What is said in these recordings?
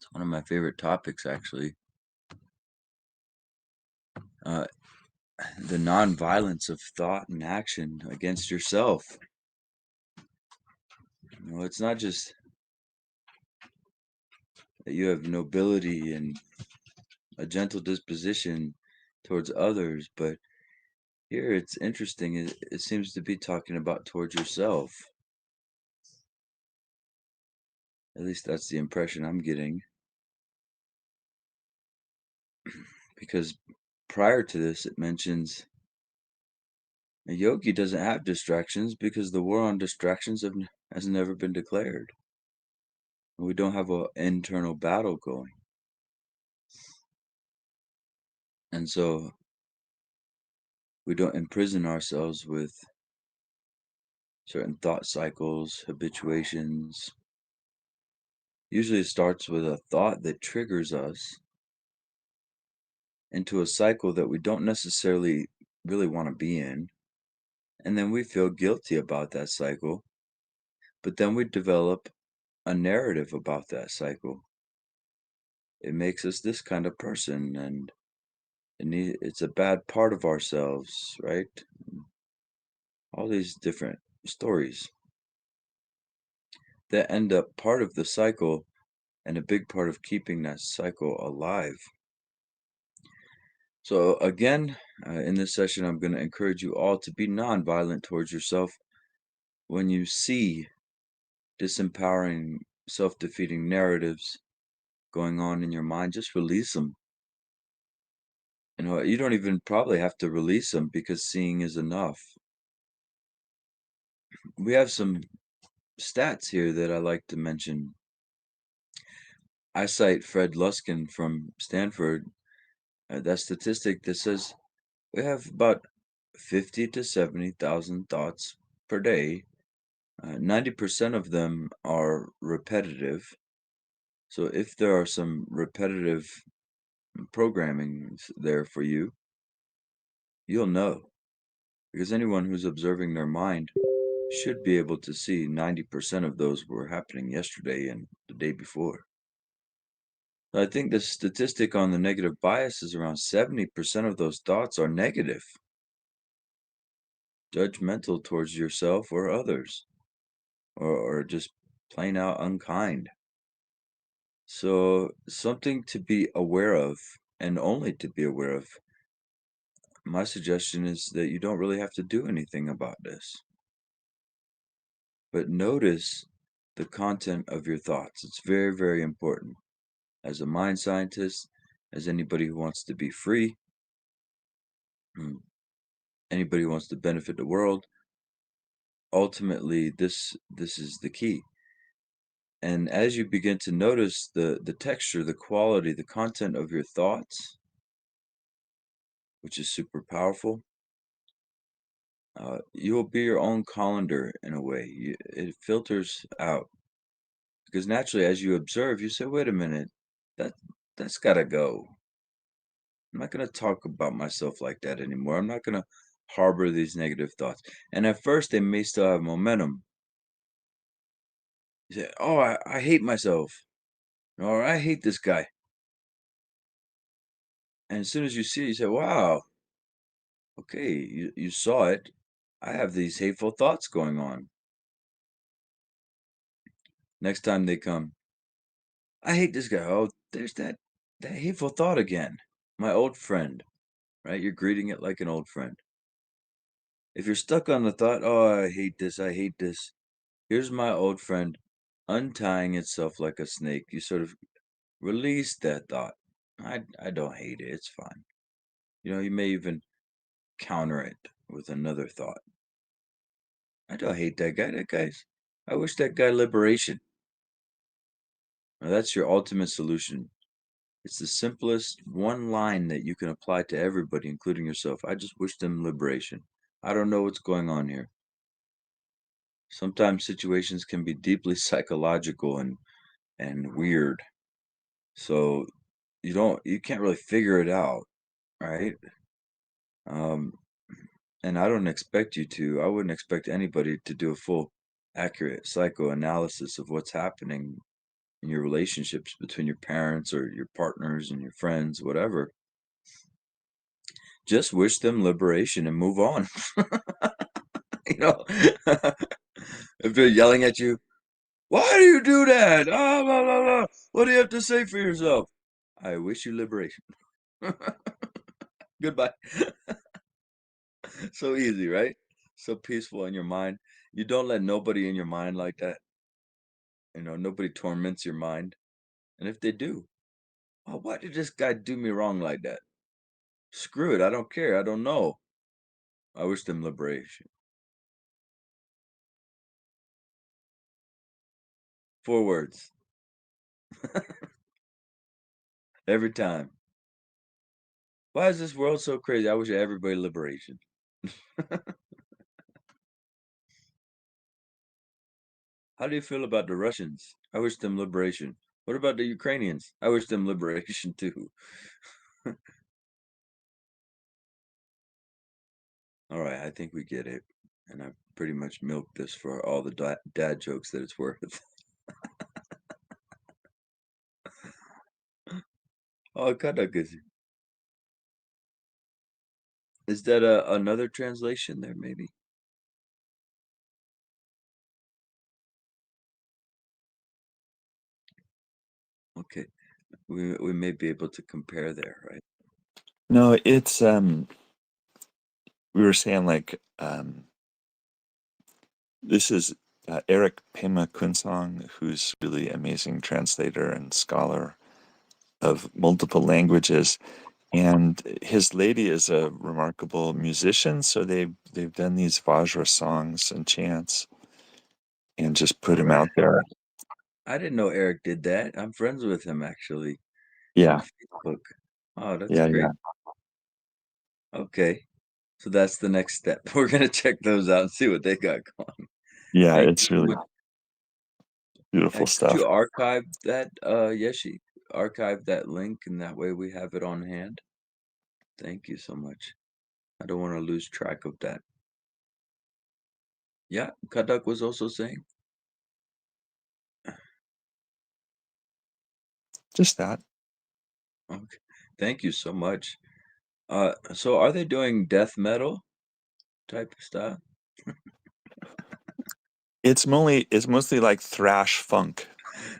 It's one of my favorite topics, actually. Uh, the nonviolence of thought and action against yourself. It's not just that you have nobility and a gentle disposition towards others, but here it's interesting. It seems to be talking about towards yourself. At least that's the impression I'm getting. Because prior to this, it mentions a yogi doesn't have distractions because the war on distractions has never been declared. We don't have an internal battle going. And so we don't imprison ourselves with certain thought cycles, habituations. Usually it starts with a thought that triggers us into a cycle that we don't necessarily really want to be in. And then we feel guilty about that cycle. But then we develop a narrative about that cycle. It makes us this kind of person, and it's a bad part of ourselves, right? All these different stories that end up part of the cycle and a big part of keeping that cycle alive. So, again, in this session, I'm going to encourage you all to be nonviolent towards yourself when you see disempowering, self defeating narratives going on in your mind. Just release them. You don't even probably have to release them because seeing is enough. We have some stats here that I like to mention. I cite Fred Luskin from Stanford, that statistic that says we have about 50 to 70,000 thoughts per day. 90% of them are repetitive. So if there are some repetitive programming there for you, you'll know. Because anyone who's observing their mind should be able to see 90% of those were happening yesterday and the day before. I think the statistic on the negative bias is around 70% of those thoughts are negative, judgmental towards yourself or others, or just plain out unkind. So, something to be aware of, and only to be aware of. My suggestion is that you don't really have to do anything about this, but notice the content of your thoughts. It's very, very important. As a mind scientist, as anybody who wants to be free, mm, anybody who wants to benefit the world, ultimately this is the key. And as you begin to notice the texture, the quality, the content of your thoughts, which is super powerful, you will be your own colander in a way. It filters out because naturally, as you observe, you say, "Wait a minute, that that's got to go. I'm not going to talk about myself like that anymore. I'm not going to harbor these negative thoughts." And at first, they may still have momentum. You say, "Oh, I hate myself," or "I hate this guy." And as soon as you see it, you say, "Wow, okay, you saw it. I have these hateful thoughts going on." Next time they come, "I hate this guy." Oh, there's that hateful thought again. My old friend, right? You're greeting it like an old friend. If you're stuck on the thought, "Oh, I hate this, I hate this," here's my old friend untying itself like a snake. You sort of release that thought. I don't hate it. It's fine. You may even counter it with another thought. I don't hate that guy. I wish that guy liberation. Now, that's your ultimate solution. It's the simplest one line that you can apply to everybody, including yourself. I just wish them liberation. I don't know what's going on here. Sometimes situations can be deeply psychological and weird. So you can't really figure it out, right? Um, and I don't expect you to. I wouldn't expect anybody to do a full accurate psychoanalysis of what's happening. in your relationships between your parents or your partners and your friends, whatever, just wish them liberation and move on. You know, if they're yelling at you, why do you do that? Ah, blah, blah, blah. What do you have to say for yourself? I wish you liberation. Goodbye. So easy, right? So peaceful in your mind. You don't let nobody in your mind like that. Nobody torments your mind. And if they do, oh, why did this guy do me wrong like that? Screw it. I don't care. I don't know. I wish them liberation. 4 words. Every time. Why is this world so crazy? I wish everybody liberation. How do you feel about the Russians? I wish them liberation. What about the Ukrainians? I wish them liberation too. All right, I think we get it. And I've pretty much milked this for all the dad jokes that it's worth. Oh, Kadakis. Is that another translation there, maybe? Okay. We may be able to compare there, right? No, it's we were saying this is Eric Pema Kunsong, who's really amazing translator and scholar of multiple languages, and his lady is a remarkable musician. So they've done these Vajra songs and chants, and just put All him right. out there. I didn't know Eric did that. I'm friends with him actually on Yeah, Facebook. Oh, that's yeah, great. yeah, Okay. So that's the next step. We're gonna check those out and see what they got going. yeah. Thank you It's so really much. beautiful Could stuff. you archive that, Yeshi? Archive that link, and that way we have it on hand. Thank you so much. I don't want to lose track of that. Yeah, Kadak was also saying. Just that. Okay. Thank you so much. So are they doing death metal type of style? It's mostly like thrash funk.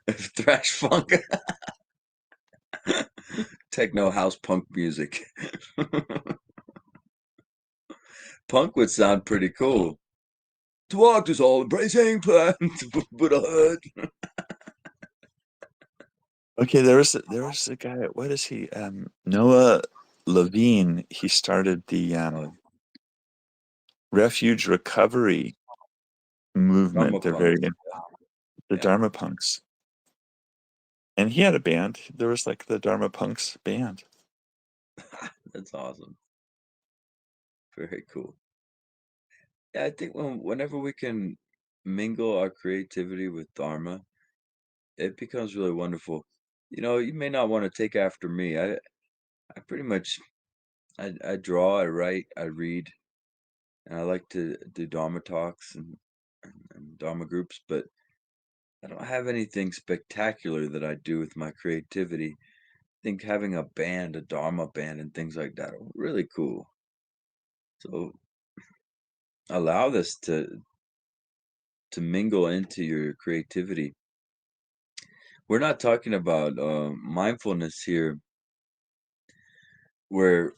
Thrash funk, techno house punk music. Punk would sound pretty cool. To walk this all embracing plan to put a hood. Okay, there was a guy. What is he? Noah Levine. He started the Oh, refuge recovery movement. Dharma They're punk. very the Yeah, Dharma Punks, and he had a band. There was like the Dharma Punks band. that's awesome. Very cool. Yeah, I think whenever we can mingle our creativity with Dharma, it becomes really wonderful. You may not want to take after me. I pretty much I draw, I write, I read, and I like to do Dharma talks and Dharma groups, but I don't have anything spectacular that I do with my creativity. I think having a band, a Dharma band, and things like that are really cool. So allow this to mingle into your creativity. We're not talking about mindfulness here, where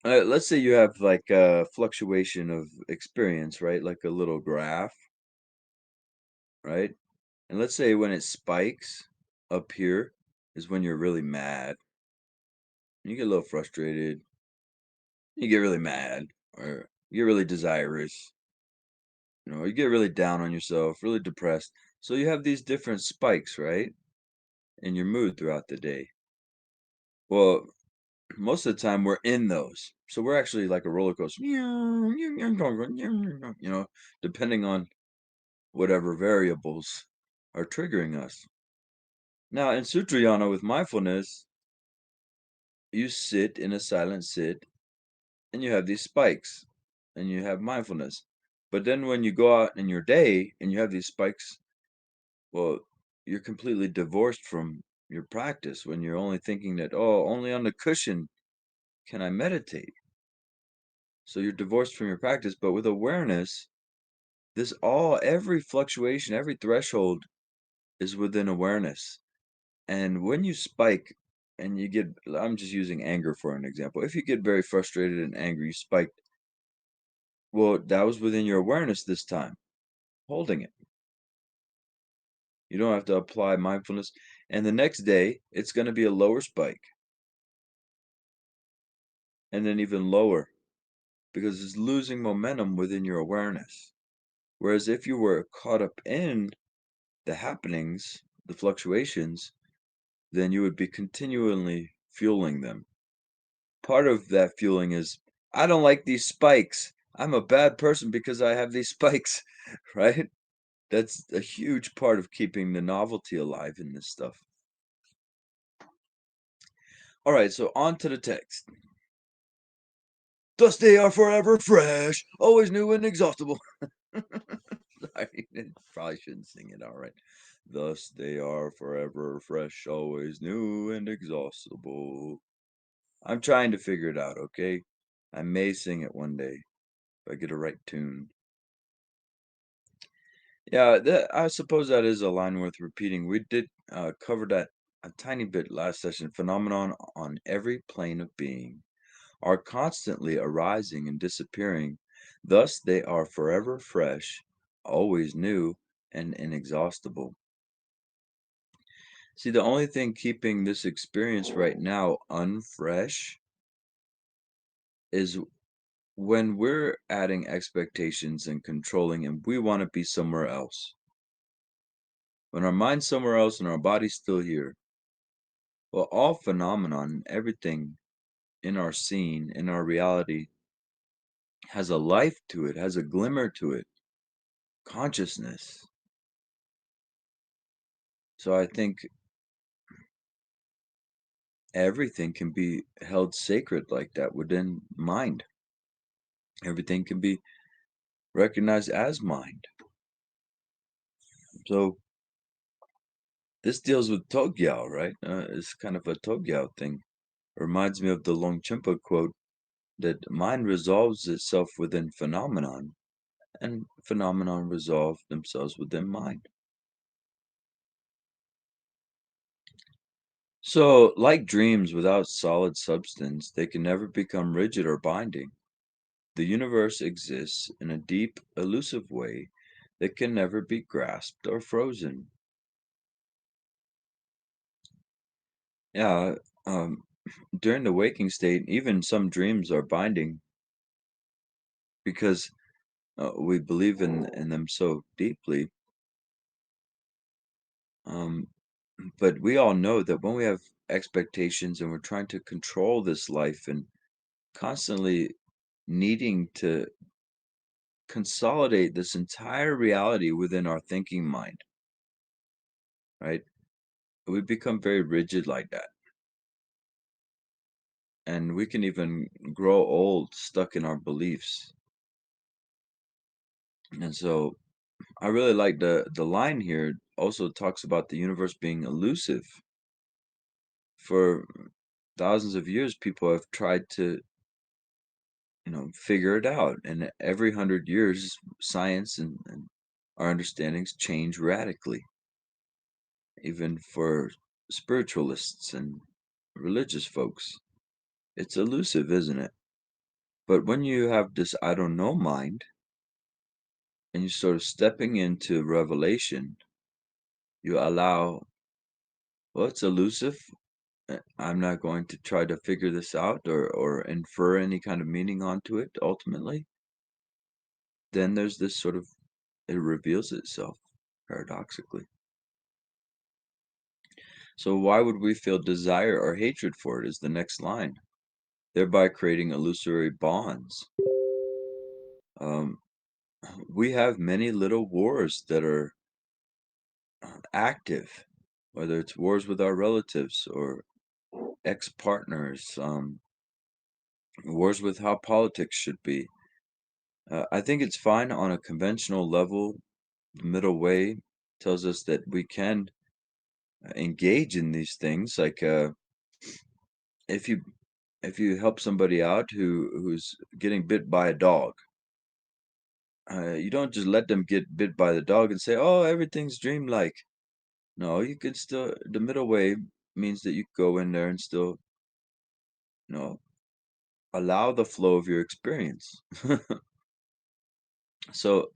let's say you have like a fluctuation of experience, right? Like a little graph, right? And let's say when it spikes up here is when you're really mad. You get a little frustrated, you get really mad, or you get really desirous, you get really down on yourself, really depressed. So you have these different spikes, right? In your mood throughout the day. Well, most of the time we're in those. So we're actually like a roller coaster, depending on whatever variables are triggering us. Now, in Sutrayana with mindfulness, you sit in a silent sit and you have these spikes and you have mindfulness. But then when you go out in your day and you have these spikes, well, you're completely divorced from your practice when you're only thinking that, "Oh, only on the cushion can I meditate." So you're divorced from your practice, but with awareness, every fluctuation, every threshold is within awareness. And when you spike and you get, I'm just using anger for an example. If you get very frustrated and angry, you spike, well, that was within your awareness this time, holding it. You don't have to apply mindfulness. And the next day, it's going to be a lower spike and then even lower because it's losing momentum within your awareness. Whereas if you were caught up in the happenings, the fluctuations, then you would be continually fueling them. Part of that fueling is, I don't like these spikes. I'm a bad person because I have these spikes, right? That's a huge part of keeping the novelty alive in this stuff. All right, so on to the text. Thus they are forever fresh, always new and inexhaustible. Sorry, probably shouldn't sing it. All right. Thus they are forever fresh, always new and exhaustible. I'm trying to figure it out, okay? I may sing it one day if I get a right tune. Yeah, I suppose that is a line worth repeating. We did cover that a tiny bit last session. Phenomenon on every plane of being are constantly arising and disappearing. Thus, they are forever fresh, always new, and inexhaustible. See, the only thing keeping this experience right now unfresh is when we're adding expectations and controlling, and we want to be somewhere else. When our mind's somewhere else and our body's still here, well, all phenomenon, everything in our scene, in our reality, has a life to it, has a glimmer to it, consciousness. So I think everything can be held sacred like that within mind. Everything can be recognized as mind. So this deals with Togyao, right? It's kind of a Togyao thing. Reminds me of the Longchenpa quote that mind resolves itself within phenomenon, and phenomenon resolve themselves within mind. So, like dreams without solid substance, they can never become rigid or binding. The universe exists in a deep, elusive way that can never be grasped or frozen. Yeah, um, during the waking state, even some dreams are binding because we believe in them so deeply. Um, but we all know that when we have expectations and we're trying to control this life and constantly needing to consolidate this entire reality within our thinking mind, right? We become very rigid like that. And we can even grow old stuck in our beliefs. And so I really like the line here also talks about the universe being elusive. For thousands of years, people have tried to, figure it out. And every 100 years, science and our understandings change radically, even for spiritualists and religious folks. It's elusive, isn't it? But when you have this I don't know mind and you're sort of stepping into revelation, you allow, well, it's elusive. I'm not going to try to figure this out or infer any kind of meaning onto it ultimately. Then there's this sort of, it reveals itself paradoxically. So why would we feel desire or hatred for it is the next line, thereby creating illusory bonds. Um, we have many little wars that are active, whether it's wars with our relatives or ex-partners, wars with how politics should be. I think it's fine on a conventional level. The middle way tells us that we can engage in these things. Like if you if you help somebody out who's getting bit by a dog, you don't just let them get bit by the dog and say, "Oh, everything's dreamlike." No, you can still the middle way means that you go in there and still, you know, allow the flow of your experience. So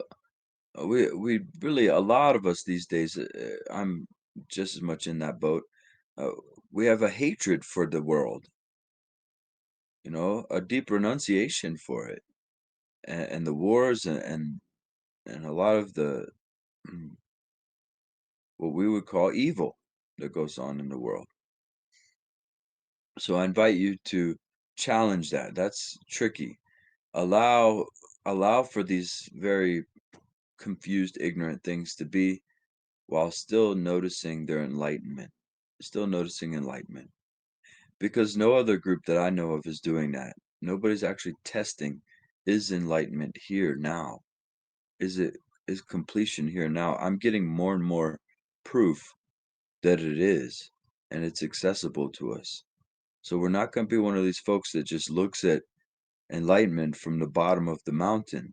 we really a lot of us these days. I'm just as much in that boat. Uh, we have a hatred for the world, a deep renunciation for it, and the wars and a lot of the what we would call evil that goes on in the world. So I invite you to challenge that. That's tricky. Allow for these very confused, ignorant things to be while still noticing their enlightenment. Still noticing enlightenment. Because no other group that I know of is doing that. Nobody's actually testing, is enlightenment here now? Is it is completion here now? I'm getting more and more proof that it is, and it's accessible to us. So we're not going to be one of these folks that just looks at enlightenment from the bottom of the mountain.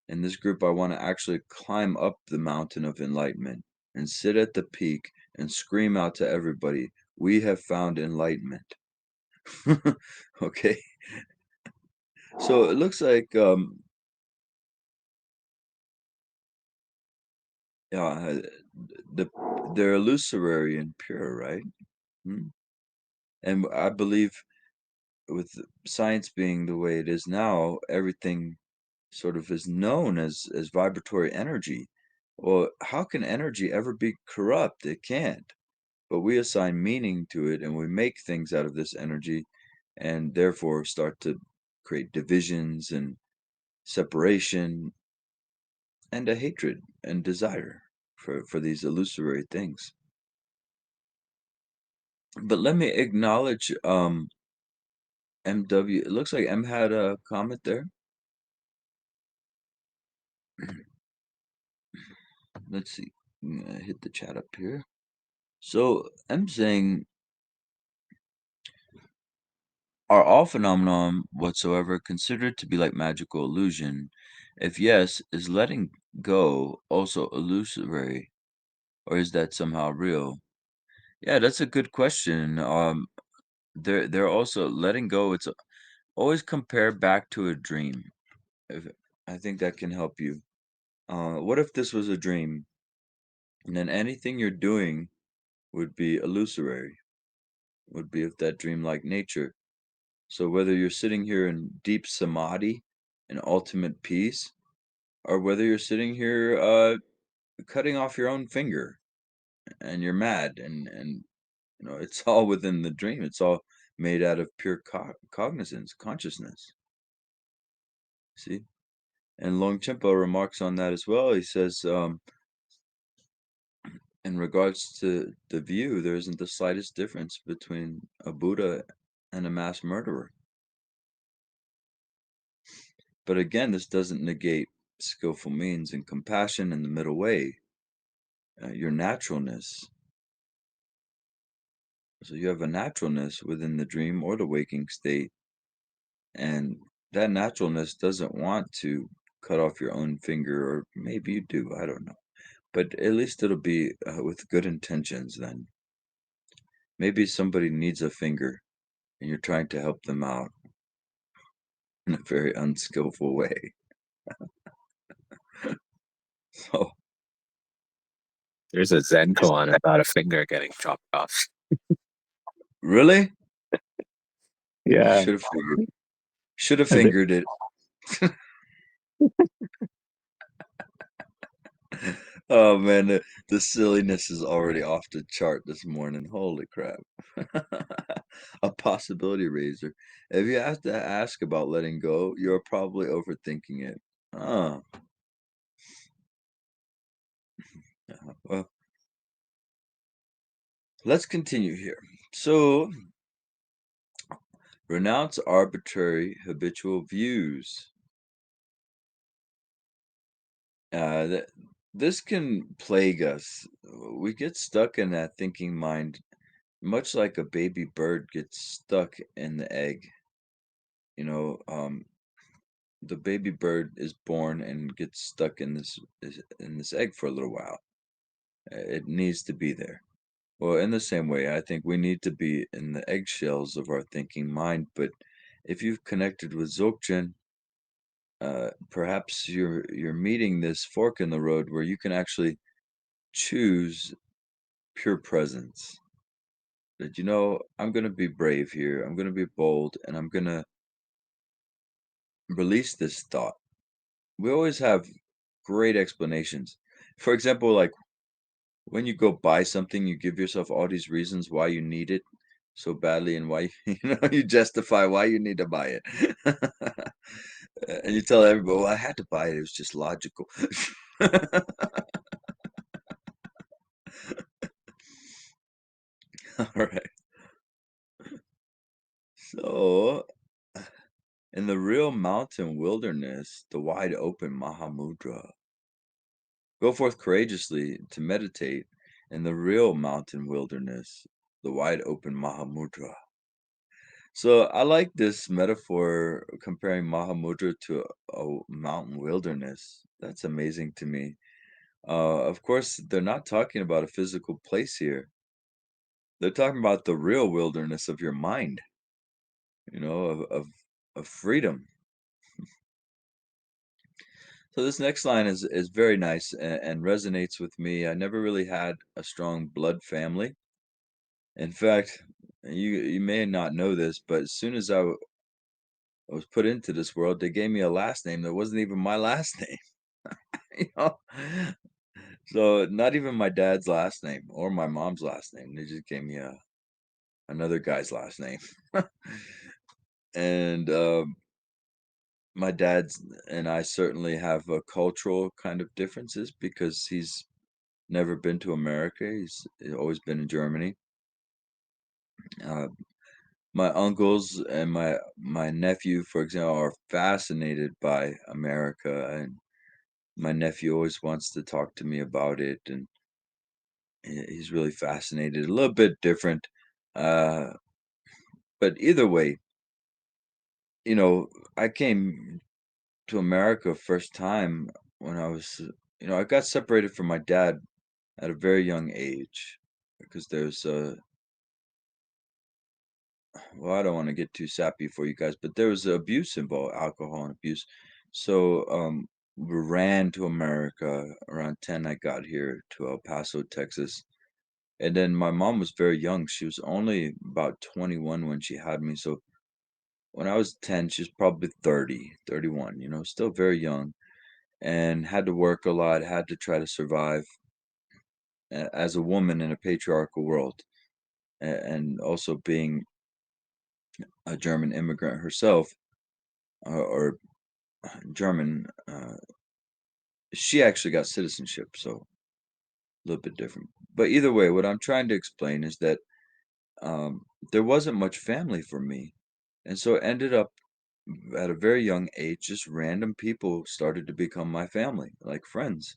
In this group, I want to actually climb up the mountain of enlightenment and sit at the peak and scream out to everybody, we have found enlightenment. Okay. So it looks like yeah, the they're illusory and pure, right? Mm. And I believe with science being the way it is now, everything sort of is known as vibratory energy. Well, how can energy ever be corrupt? It can't. But we assign meaning to it and we make things out of this energy and therefore start to create divisions and separation and a hatred and desire for these illusory things. But let me acknowledge MW. It looks like M had a comment there. Let's see. Hit the chat up here. So I'm saying, are all phenomenon whatsoever considered to be like magical illusion? If yes, is letting go also illusory, or is that somehow real? Yeah, that's a good question. They're also letting go. It's always compare back to a dream. If, I think that can help you. What if this was a dream, and then anything you're doing would be illusory, would be of that dreamlike nature. So whether you're sitting here in deep samadhi and ultimate peace, or whether you're sitting here cutting off your own finger and you're mad and it's all within the dream. It's all made out of pure cognizance, consciousness. See? And Longchenpa remarks on that as well. He says, in regards to the view, there isn't the slightest difference between a Buddha and a mass murderer. But again, this doesn't negate skillful means and compassion in the middle way, your naturalness. So you have a naturalness within the dream or the waking state, and that naturalness doesn't want to cut off your own finger, or maybe you do, I don't know. But at least it'll be with good intentions then. Maybe somebody needs a finger and you're trying to help them out in a very unskillful way. So, There's a Zen koan about a finger getting chopped off. really? Yeah. Should have I think fingered it. Oh man, the silliness is already off the chart this morning. Holy crap. A possibility raiser. If you have to ask about letting go, you're probably overthinking it. Oh, yeah. Well, let's continue here. So, renounce arbitrary habitual views. Uh, th- this can plague us. We get stuck in that thinking mind, much like a baby bird gets stuck in the egg. You know, the baby bird is born and gets stuck in this egg for a little while. It needs to be there. Well, in the same way, I think we need to be in the eggshells of our thinking mind. But if you've connected with Dzogchen, perhaps you're meeting this fork in the road where you can actually choose pure presence. That I'm going to be brave here. I'm going to be bold, and I'm going to release this thought. We always have great explanations. For example, like when you go buy something, you give yourself all these reasons why you need it so badly and why you justify why you need to buy it. And you tell everybody, "Well, I had to buy it. It was just logical." All right. So, in the real mountain wilderness, the wide open Mahamudra, go forth courageously to meditate in the real mountain wilderness, the wide open Mahamudra. So I like this metaphor comparing Mahamudra to a mountain wilderness. That's amazing to me. Of course, they're not talking about a physical place here. They're talking about the real wilderness of your mind, of freedom. So this next line is very nice and resonates with me. I never really had a strong blood family. In fact, you may not know this, but as soon as I was put into this world, they gave me a last name that wasn't even my last name. you know? So not even my dad's last name or my mom's last name. They just gave me another guy's last name. And my dad's and I certainly have a cultural kind of differences because he's never been to America. He's always been in Germany. Uh, my uncles and my nephew, for example, are fascinated by America, and my nephew always wants to talk to me about it, and he's really fascinated. A little bit different, uh, but either way, you know, I came to America first time when I got separated from my dad at a very young age because well, I don't want to get too sappy for you guys, but there was abuse involved, alcohol and abuse. So, we ran to America around 10. I got here to El Paso, Texas. And then my mom was very young. She was only about 21 when she had me. So when I was 10, she was probably 30, 31, still very young and had to work a lot, had to try to survive as a woman in a patriarchal world. And also being a German immigrant herself, or German, she actually got citizenship. So a little bit different. But either way, what I'm trying to explain is that there wasn't much family for me. And so it ended up at a very young age, just random people started to become my family, like friends.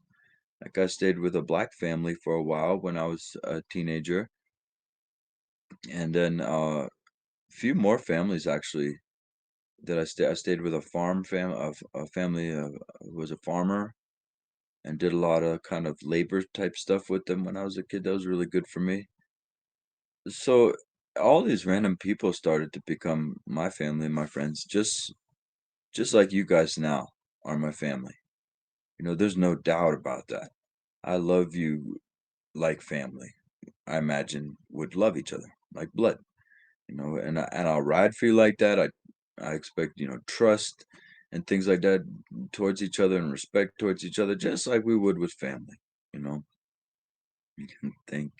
Like I stayed with a black family for a while when I was a teenager, and then a few more families actually that I stayed with a family who was a farmer and did a lot of kind of labor type stuff with them when I was a kid. That was really good for me. So all these random people started to become my family and my friends, just like you guys now are my family. There's no doubt about that. I love you like family. I imagine would love each other like blood, and I'll ride for you like that. I expect, trust and things like that towards each other and respect towards each other, just like we would with family, you know. Think.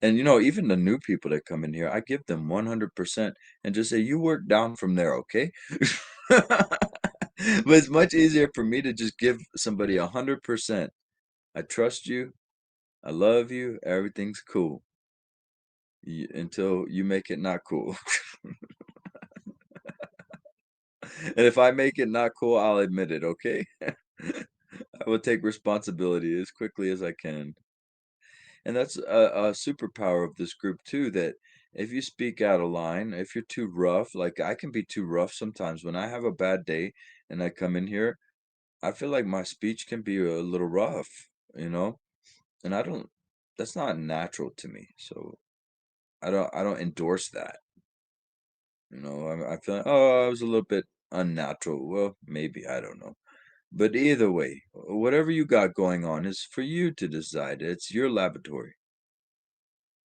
And even the new people that come in here, I give them 100% and just say, you work down from there, okay? But it's much easier for me to just give somebody 100%. I trust you. I love you. Everything's cool until you make it not cool. And if I make it not cool, I'll admit it, okay? I will take responsibility as quickly as I can. And that's a superpower of this group too, that if you speak out of line, if you're too rough, like I can be too rough sometimes when I have a bad day and I come in here, I feel like my speech can be a little rough, you know? And I don't that's not natural to me. So I don't endorse that. I feel like, oh, I was a little bit unnatural. Well, maybe, I don't know. But either way, whatever you got going on is for you to decide. It's your laboratory.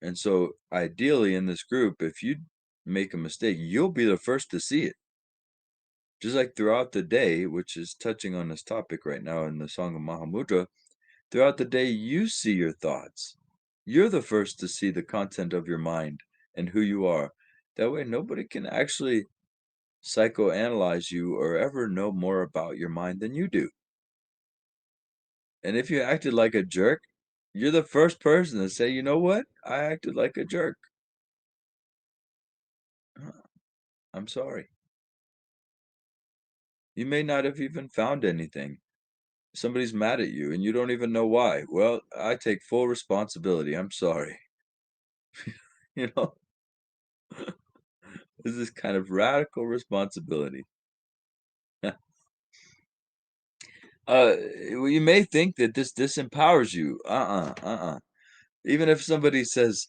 And so, ideally, in this group, if you make a mistake, you'll be the first to see it. Just like throughout the day, which is touching on this topic right now in the Song of Mahamudra, throughout the day, you see your thoughts. You're the first to see the content of your mind and who you are. That way, nobody can actually psychoanalyze you or ever know more about your mind than you do. And if you acted like a jerk, you're the first person to say, "You know what? I acted like a jerk. Uh, I'm sorry." You may not have even found anything. Somebody's mad at you and you don't even know why. Well, I take full responsibility. I'm sorry. You know, this is kind of radical responsibility. Well, you may think that this disempowers you. Uh-uh. Even if somebody says,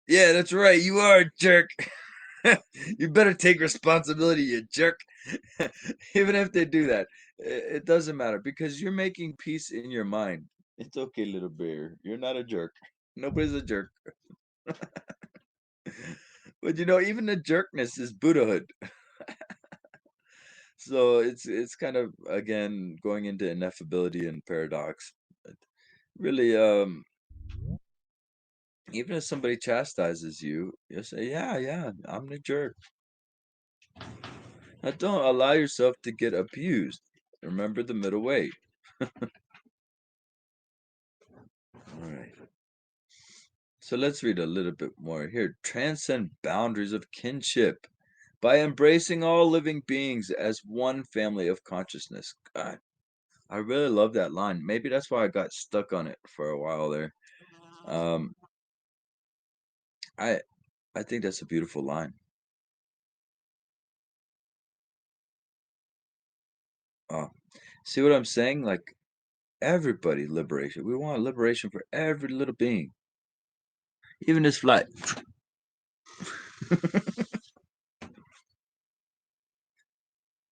"Yeah, that's right, you are a jerk." You better take responsibility, you jerk. Even if they do that, it doesn't matter because you're making peace in your mind. It's okay, little bear. You're not a jerk. Nobody's a jerk. But even the jerkness is Buddhahood. So it's kind of again going into ineffability and paradox. But really, even if somebody chastises you, you say, "Yeah, yeah, I'm the jerk." Now, don't allow yourself to get abused. Remember the middle way. All right. So let's read a little bit more here. Transcend boundaries of kinship by embracing all living beings as one family of consciousness. God, I really love that line. Maybe that's why I got stuck on it for a while there. Um, I I think that's a beautiful line. Oh, see what I'm saying? Like everybody liberation. We want liberation for every little being, even this flight.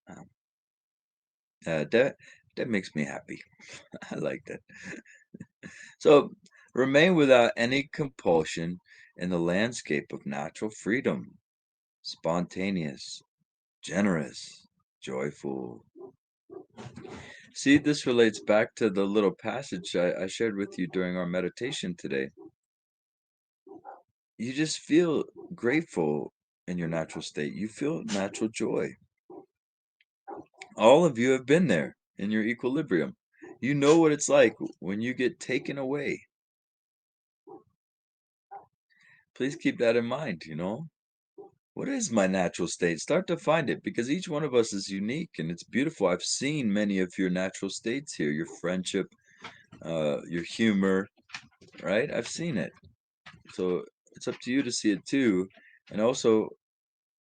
Um, that makes me happy. I like that. So remain without any compulsion in the landscape of natural freedom, spontaneous, generous, joyful. See, this relates back to the little passage I shared with you during our meditation today. You just feel grateful in your natural state. You feel natural joy. All of you have been there in your equilibrium. You know what it's like when you get taken away. Please keep that in mind. What is my natural state? Start to find it because each one of us is unique and it's beautiful. I've seen many of your natural states here, your friendship, your humor, right? I've seen it. So it's up to you to see it too. And also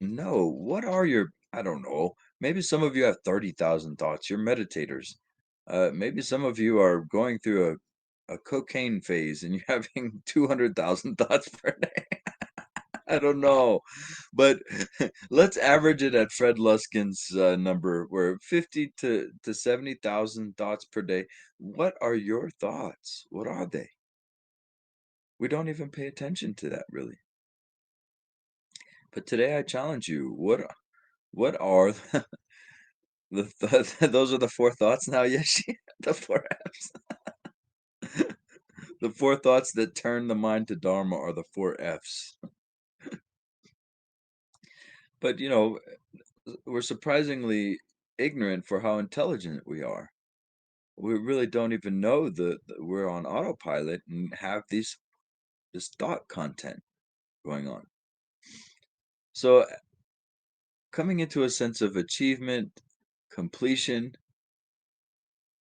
know what are your, I don't know, maybe some of you have 30,000 thoughts. You're meditators. Maybe some of you are going through a cocaine phase and you're having 200,000 thoughts per day. I don't know, but let's average it at Fred Luskin's number, where 50 to 70,000 thoughts per day. What are your thoughts? What are they? We don't even pay attention to that really. But today I challenge you. What are those are the four thoughts now, Yeshi? The four F's. The four thoughts that turn the mind to Dharma are the four F's. But we're surprisingly ignorant for how intelligent we are. We really don't even know that we're on autopilot and have this thought content going on. So coming into a sense of achievement, completion,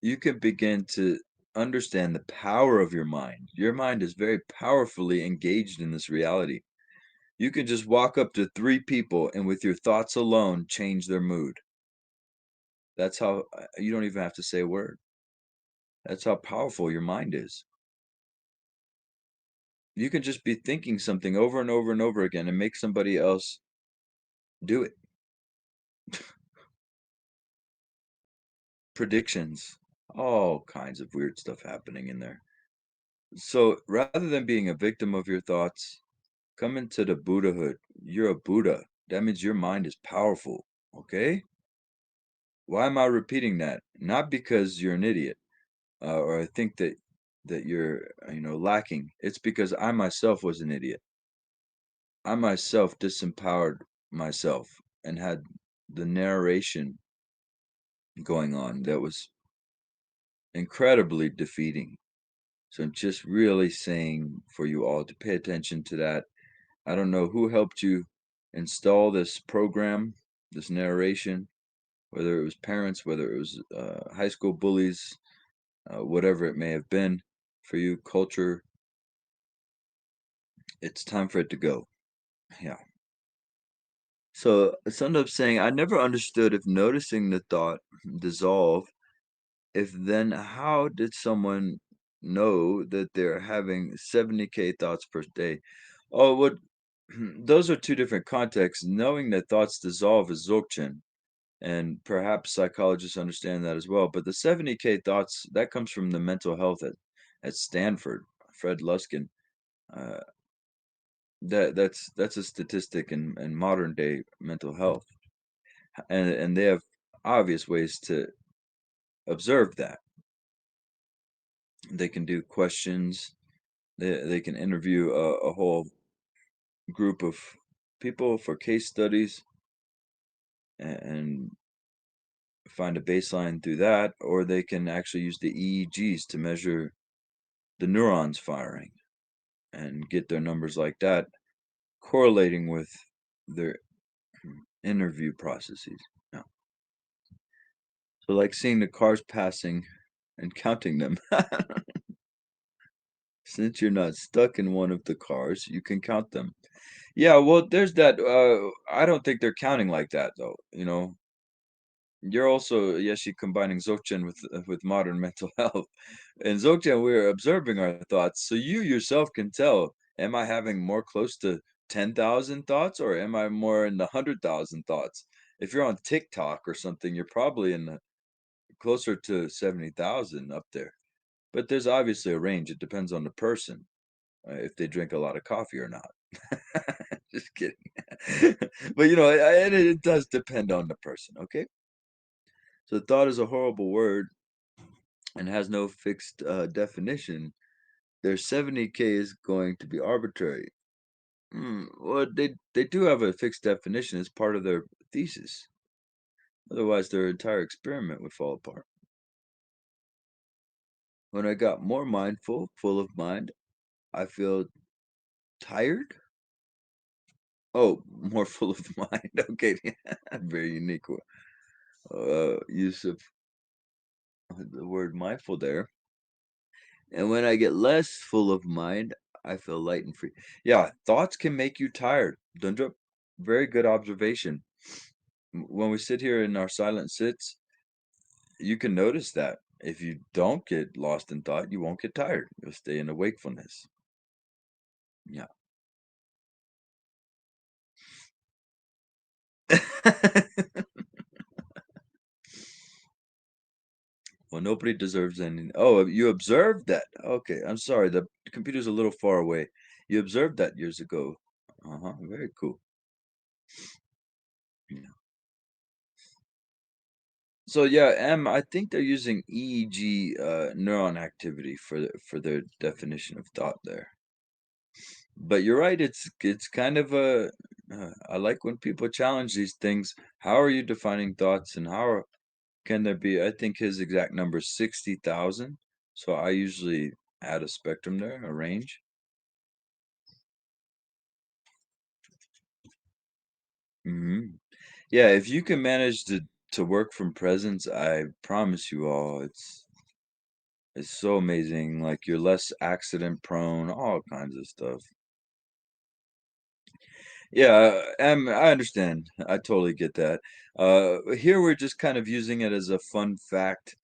you can begin to understand the power of your mind. Your mind is very powerfully engaged in this reality. You can just walk up to 3 people and with your thoughts alone change their mood. That's how you don't even have to say a word. That's how powerful your mind is. You can just be thinking something over and over and over again and make somebody else do it. Predictions, all kinds of weird stuff happening in there. So rather than being a victim of your thoughts, come into the Buddhahood. You're a Buddha. That means your mind is powerful. Okay? Why am I repeating that? Not because you're an idiot, or I think that you're lacking. It's because I myself was an idiot. I myself disempowered myself and had the narration going on that was incredibly defeating. So I'm just really saying for you all to pay attention to that. I don't know who helped you install this program, this narration, whether it was parents, whether it was high school bullies, whatever it may have been for you, culture. It's time for it to go. Yeah. So it's ended up saying, I never understood if noticing the thought dissolve, if then how did someone know that they're having 70K thoughts per day? Oh, what those are two different contexts. Knowing that thoughts dissolve is Dzogchen, and perhaps psychologists understand that as well. But the 70K thoughts, that comes from the mental health at Stanford, Fred Luskin. Uh, that's a statistic in modern day mental health, and they have obvious ways to observe that. They can do questions. They can interview a whole group of people for case studies and find a baseline through that, or they can actually use the EEGs to measure the neurons firing and get their numbers like that, correlating with their interview processes. Yeah. So, like seeing the cars passing and counting them. Since you're not stuck in one of the cars, you can count them. Yeah, well, there's that. I don't think they're counting like that, though. You're also, yes, you're combining Dzogchen with modern mental health. In Dzogchen, we're observing our thoughts, so you yourself can tell, am I having more close to 10,000 thoughts, or am I more in the 100,000 thoughts? If you're on TikTok or something, you're probably in the closer to 70,000 up there. But there's obviously a range. It depends on the person, if they drink a lot of coffee or not. Just kidding. But and it does depend on the person. Okay. So thought is a horrible word and has no fixed definition. Their 70K is going to be arbitrary. Well, they do have a fixed definition as part of their thesis. Otherwise, their entire experiment would fall apart. When I got more mindful, full of mind, I feel tired. Oh, more full of mind. Okay, very unique use of the word mindful there. And when I get less full of mind, I feel light and free. Yeah, thoughts can make you tired. Dundrup, very good observation. When we sit here in our silent sits, you can notice that. If you don't get lost in thought, you won't get tired. You'll stay in the wakefulness. Yeah. Well, nobody deserves any. Oh, you observed that. Okay, I'm sorry. The computer's a little far away. You observed that years ago. Uh-huh. Very cool. Yeah. So yeah, I think they're using EEG neuron activity for their definition of thought there. But you're right, it's kind of a I like when people challenge these things. How are you defining thoughts and can there be, I think his exact number is 60,000. So I usually add a spectrum there, a range. Yeah, if you can manage to work from presence, I promise you all, It's so amazing, like, you're less accident prone, all kinds of stuff. Yeah, I understand. I totally get that. Here we're just kind of using it as a fun fact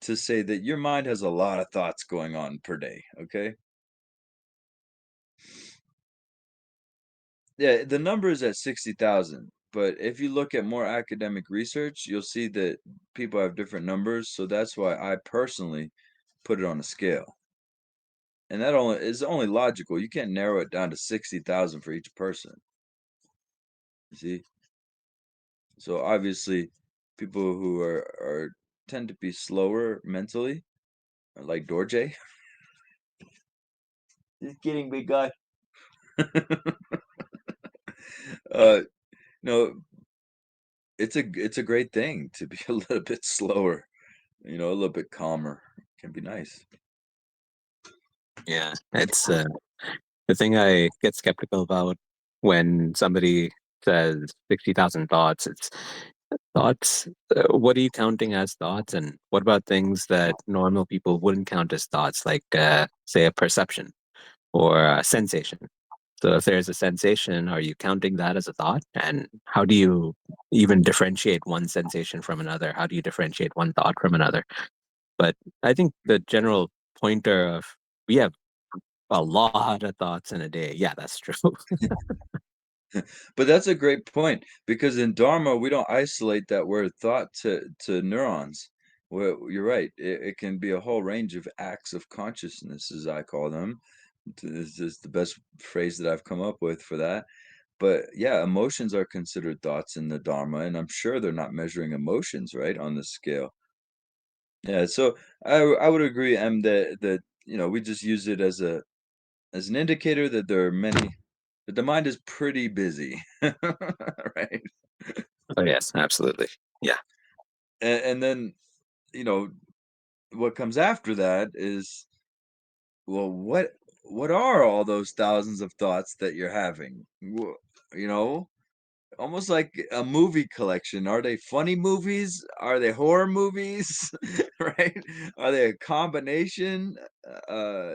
to say that your mind has a lot of thoughts going on per day, okay? Yeah, the number is at 60,000, but if you look at more academic research, you'll see that people have different numbers, so that's why I personally put it on a scale. And that only is only logical. You can't narrow it down to 60,000 for each person. You see? So obviously, people who are tend to be slower mentally, like Dorje. Just kidding, big guy. uh, no, it's a great thing to be a little bit slower, a little bit calmer. Can be nice. Yeah, it's the thing I get skeptical about when somebody says 60,000 thoughts. It's thoughts. What are you counting as thoughts? And what about things that normal people wouldn't count as thoughts, like, say, a perception or a sensation? So if there's a sensation, are you counting that as a thought? And how do you even differentiate one sensation from another? How do you differentiate one thought from another? But I think the general pointer of we have a lot of thoughts in a day. Yeah, that's true. But that's a great point because in Dharma, we don't isolate that word thought to neurons. Well, you're right. It can be a whole range of acts of consciousness, as I call them. This is the best phrase that I've come up with for that. But yeah, emotions are considered thoughts in the Dharma, and I'm sure they're not measuring emotions, right, on the scale. Yeah, so I would agree, that we just use it as an indicator that there are many that the mind is pretty busy, right? Oh, yes, absolutely. Yeah. And then, you know, what comes after that is, well, what are all those thousands of thoughts that you're having? You know, almost like a movie collection. Are they funny movies? Are they horror movies? Right? Are they a combination? Uh,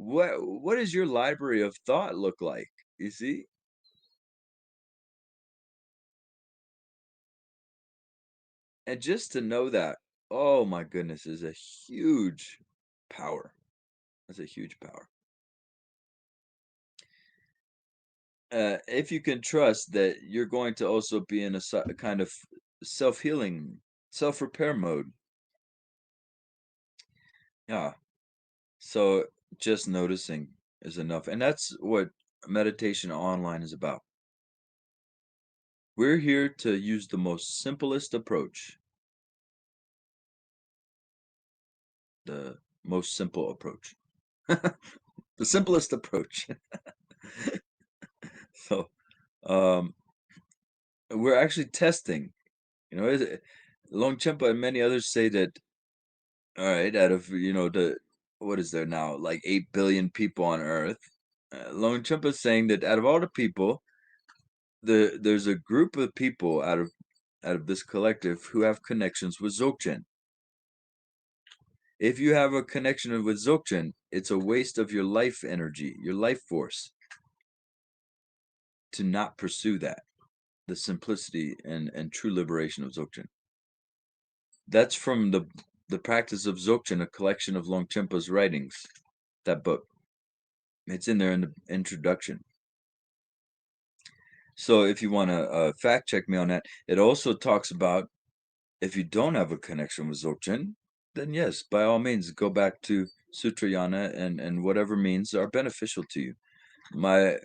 what does your library of thought look like? You see? And just to know that, oh my goodness, is a huge power. That's a huge power. If you can trust that you're going to also be in a kind of self-healing, self-repair mode. Yeah. So just noticing is enough. And that's what meditation online is about. We're here to use the most simplest approach, the most simple approach, the simplest approach. So, um, we're actually testing. Longchenpa and many others say that, all right, out of, what is there now, like 8 billion people on Earth, Longchenpa is saying that out of all the people, there's a group of people out of this collective who have connections with Dzogchen. If you have a connection with Dzogchen, it's a waste of your life energy, your life force, to not pursue that, the simplicity and true liberation of Dzogchen. That's from the practice of Dzogchen, a collection of Longchenpa's writings. That book. It's in there in the introduction. So if you want to fact check me on that, it also talks about if you don't have a connection with Dzogchen, then yes, by all means, go back to Sutrayana and whatever means are beneficial to you. My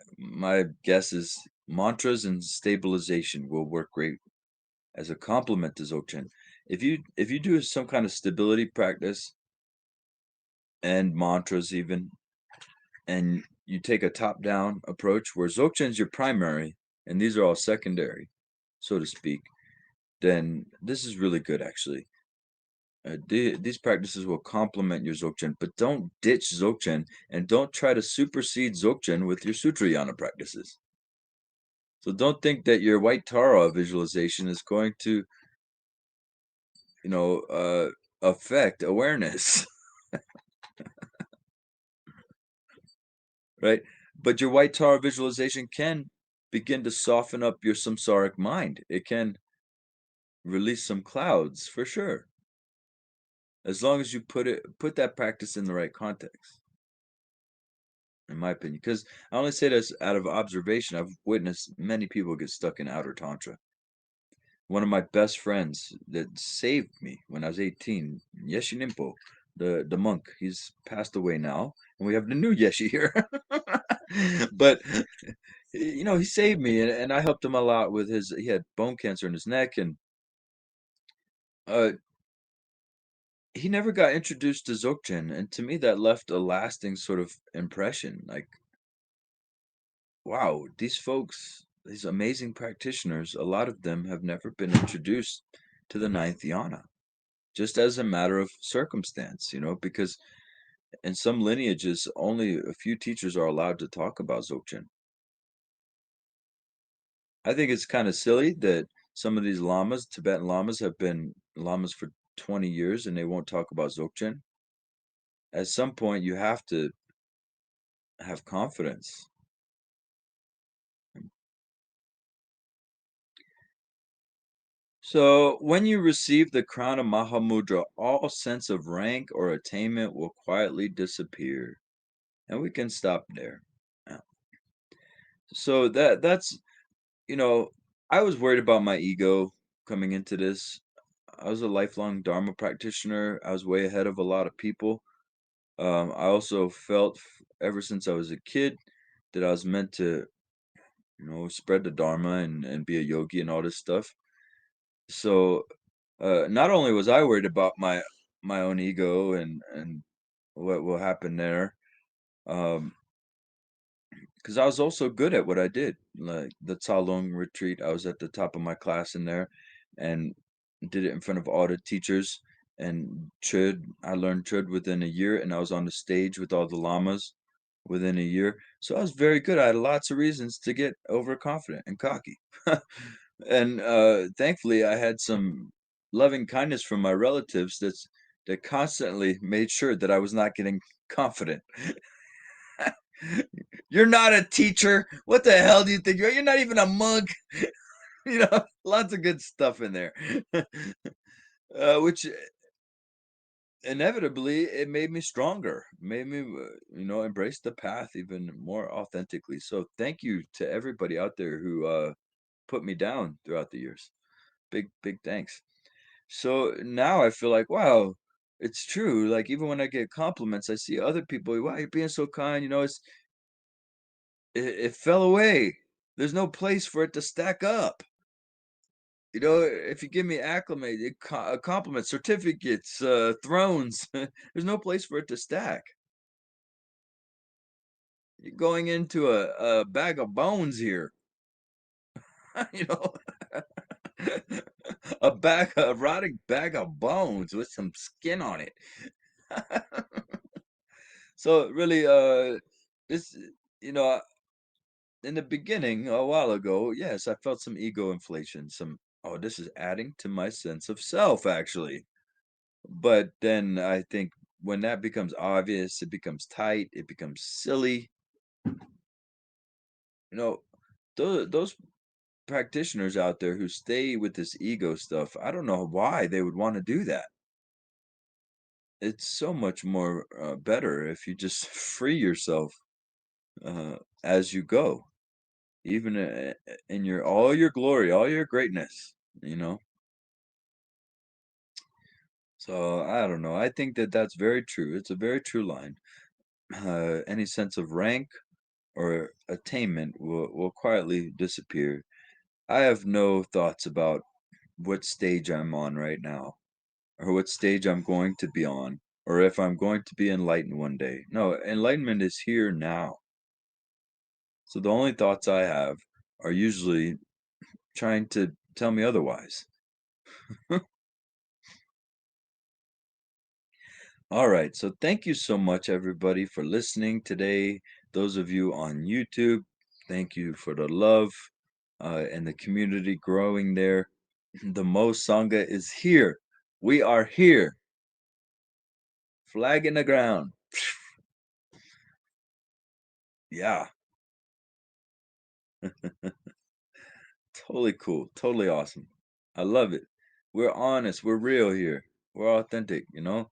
guess is mantras and stabilization will work great as a complement to Dzogchen. If you do some kind of stability practice and mantras even, and you take a top-down approach where Dzogchen's your primary and these are all secondary, so to speak, then this is really good actually. These practices will complement your Dzogchen, but don't ditch Dzogchen and don't try to supersede Dzogchen with your Sutrayana practices. So don't think that your white Tara visualization is going to, you know, uh, affect awareness. right? But your white tower visualization can begin to soften up your samsaric mind. It can release some clouds for sure, as long as you put that practice in the right context, in my opinion. Because I only say this out of observation. I've witnessed many people get stuck in outer tantra. One of my best friends that saved me when I was 18, Yeshi Nimpo, the monk, he's passed away now, and we have the new Yeshi here. But he saved me, and I helped him a lot with he had bone cancer in his neck, and uh, he never got introduced to Dzogchen, and to me that left a lasting sort of impression. Like, wow, these folks, these amazing practitioners, a lot of them have never been introduced to the ninth dhyana, just as a matter of circumstance, because in some lineages, only a few teachers are allowed to talk about Dzogchen. I think it's kind of silly that some of these lamas, Tibetan lamas, have been lamas for 20 years and they won't talk about Dzogchen. At some point, you have to have confidence. So, when you receive the crown of Mahamudra, all sense of rank or attainment will quietly disappear. And we can stop there. Yeah. So that's I was worried about my ego coming into this. I was a lifelong Dharma practitioner. I was way ahead of a lot of people. I also felt ever since I was a kid that I was meant to, spread the Dharma and be a yogi and all this stuff. So not only was I worried about my own ego and what will happen there, um, because I was also good at what I did. Like the Tsalung retreat, I was at the top of my class in there and did it in front of all the teachers. And I learned Chud within a year, and I was on the stage with all the lamas within a year. So I was very good. I had lots of reasons to get overconfident and cocky. And thankfully, I had some loving kindness from my relatives that constantly made sure that I was not getting confident. You're not a teacher. What the hell do you think you're? You're not even a monk. Lots of good stuff in there, which inevitably it made me stronger, made me, embrace the path even more authentically. So thank you to everybody out there who put me down throughout the years. Big, big thanks. So now I feel like, wow, it's true. Like even when I get compliments, I see other people, wow, you're being so kind. It fell away. There's no place for it to stack up. If you give me compliments, certificates, thrones, there's no place for it to stack. You're going into a bag of bones here. you know, a rotting bag of bones with some skin on it. So really, this, you know, in the beginning, a while ago, yes, I felt some ego inflation. Oh, this is adding to my sense of self, actually. But then I think when that becomes obvious, it becomes tight, it becomes silly. You know, those practitioners out there who stay with this ego stuff, I don't know why they would want to do that. It's so much more better if you just free yourself as you go, even in your all your glory, all your greatness. You know. So I don't know. I think that that's very true. It's a very true line. Any sense of rank or attainment will quietly disappear. I have no thoughts about what stage I'm on right now, or what stage I'm going to be on, or if I'm going to be enlightened one day. No, enlightenment is here now. So the only thoughts I have are usually trying to tell me otherwise. All right. So thank you so much, everybody, for listening today. Those of you on YouTube, thank you for the love and the community growing there. The Mo Sangha is here. We are here. Flag in the ground. Yeah. Totally cool. Totally awesome. I love it. We're honest. We're real here. We're authentic, you know?